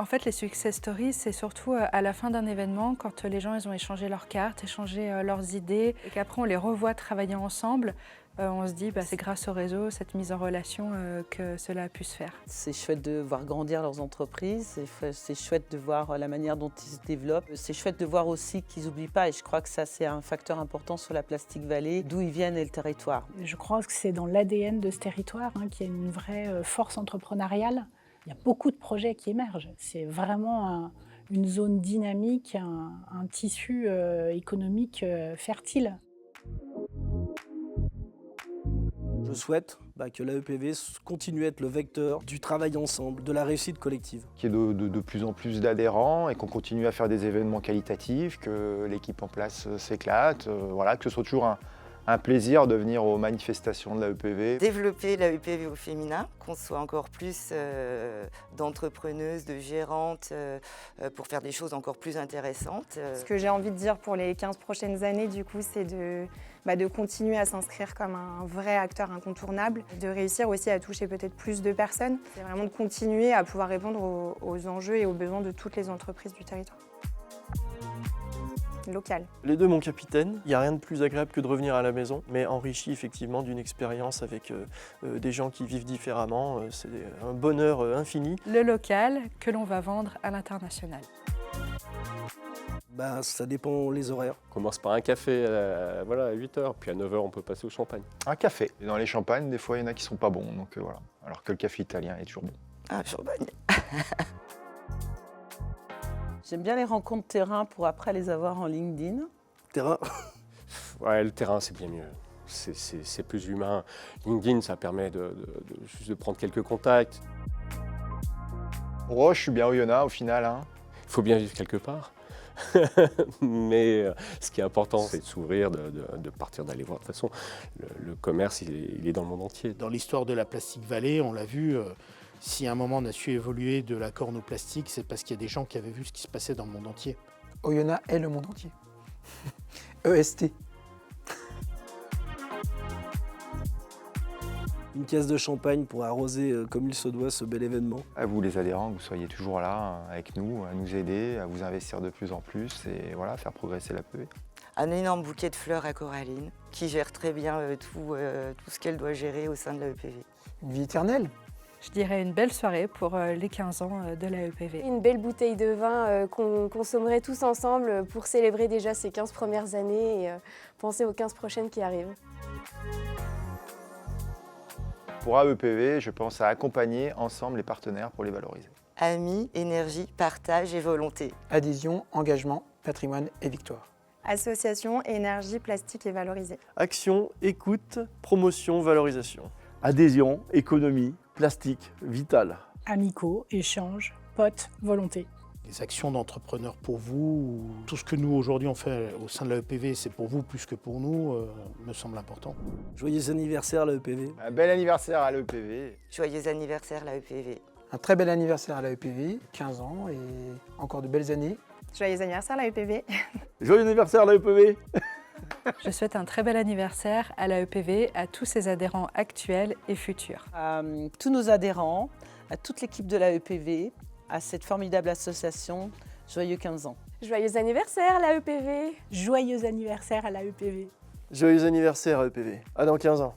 En fait, les success stories, c'est surtout à la fin d'un événement, quand les gens ils ont échangé leurs cartes, échangé leurs idées, et qu'après on les revoit travailler ensemble, on se dit c'est grâce au réseau, cette mise en relation que cela a pu se faire. C'est chouette de voir grandir leurs entreprises, c'est chouette de voir la manière dont ils se développent. C'est chouette de voir aussi qu'ils n'oublient pas, et je crois que ça c'est un facteur important sur la Plastic Valley, d'où ils viennent et le territoire. Je crois que c'est dans l'ADN de ce territoire qu'il y a une vraie force entrepreneuriale. Il y a beaucoup de projets qui émergent. C'est vraiment une zone dynamique, un tissu économique fertile. Je souhaite que l'AEPV continue à être le vecteur du travail ensemble, de la réussite collective. Qu'il y ait de plus en plus d'adhérents et qu'on continue à faire des événements qualitatifs, que l'équipe en place s'éclate, voilà, que ce soit toujours un plaisir de venir aux manifestations de l'AEPV. Développer l'AEPV au féminin, qu'on soit encore plus d'entrepreneuses, de gérantes, pour faire des choses encore plus intéressantes. Ce que j'ai envie de dire pour les 15 prochaines années, du coup, c'est de continuer à s'inscrire comme un vrai acteur incontournable, de réussir aussi à toucher peut-être plus de personnes. C'est vraiment de continuer à pouvoir répondre aux enjeux et aux besoins de toutes les entreprises du territoire. Local. Les deux, mon capitaine. Il n'y a rien de plus agréable que de revenir à la maison, mais enrichi effectivement d'une expérience avec des gens qui vivent différemment. C'est un bonheur infini. Le local que l'on va vendre à l'international. Ça dépend les horaires. On commence par un café à 8h, puis à 9h on peut passer au champagne. Un café. Et dans les champagnes, des fois, il y en a qui sont pas bons, donc voilà. Alors que le café italien est toujours bon. Ah, champagne. J'aime bien les rencontres terrain pour après les avoir en LinkedIn. Terrain. Ouais, le terrain c'est bien mieux. C'est plus humain. LinkedIn, ça permet juste de prendre quelques contacts. Oh, je suis bien au Yona au final. Hein. Il faut bien vivre quelque part. Mais ce qui est important, c'est de s'ouvrir, de partir, d'aller voir. De toute façon, le commerce, il est dans le monde entier. Dans l'histoire de la Plastic Valley, on l'a vu, si à un moment on a su évoluer de la corne au plastique, c'est parce qu'il y a des gens qui avaient vu ce qui se passait dans le monde entier. Oyonnax est le monde entier. EST. Une caisse de champagne pour arroser comme il se doit ce bel événement. À vous les adhérents, que vous soyez toujours là avec nous, à nous aider, à vous investir de plus en plus et voilà, faire progresser l'AEPV. Un énorme bouquet de fleurs à Coraline, qui gère très bien tout ce qu'elle doit gérer au sein de l'AEPV. Une vie éternelle. Je dirais une belle soirée pour les 15 ans de l'AEPV. Une belle bouteille de vin qu'on consommerait tous ensemble pour célébrer déjà ces 15 premières années et penser aux 15 prochaines qui arrivent. Pour AEPV, je pense à accompagner ensemble les partenaires pour les valoriser. Amis, énergie, partage et volonté. Adhésion, engagement, patrimoine et victoire. Association, énergie, plastique et valorisée. Action, écoute, promotion, valorisation. Adhésion, économie, plastique, vital. Amicaux, échanges, potes, volonté. Les actions d'entrepreneurs pour vous, tout ce que nous aujourd'hui on fait au sein de l'AEPV, c'est pour vous plus que pour nous, me semble important. Joyeux anniversaire l'AEPV. Un bel anniversaire à l'AEPV. Joyeux anniversaire l'AEPV. Un très bel anniversaire à l'AEPV, 15 ans et encore de belles années. Joyeux anniversaire l'AEPV. Joyeux anniversaire l'AEPV. Je souhaite un très bel anniversaire à l'AEPV, à tous ses adhérents actuels et futurs. À tous nos adhérents, à toute l'équipe de l'AEPV, à cette formidable association, joyeux 15 ans. Joyeux anniversaire l'AEPV. Joyeux anniversaire à l'AEPV. Joyeux anniversaire AEPV. À dans 15 ans.